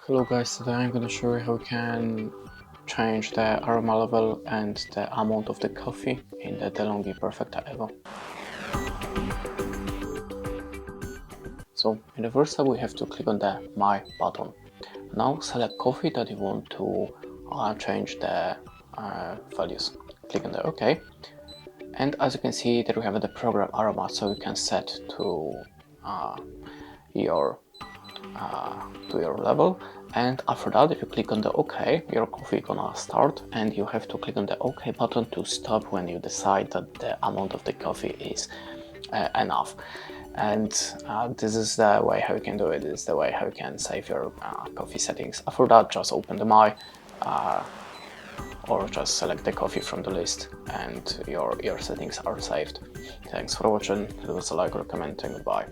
Hello guys, today I'm going to show you how we can change the aroma level and the amount of the coffee in the DeLonghi Perfecta Evo. So in the first step we have to click on the My button. Now select coffee that you want to change the values. Click on the OK. And as you can see there we have the program aroma, so you can set to your level, and after that if you click on the OK, your coffee gonna start, and you have to click on the OK button to stop when you decide that the amount of the coffee is enough. And this is the way how you can do it. This is the way how you can save your coffee settings. After that, just open the My or just select the coffee from the list and your settings are saved. Thanks for watching. Leave us a like or a comment and goodbye.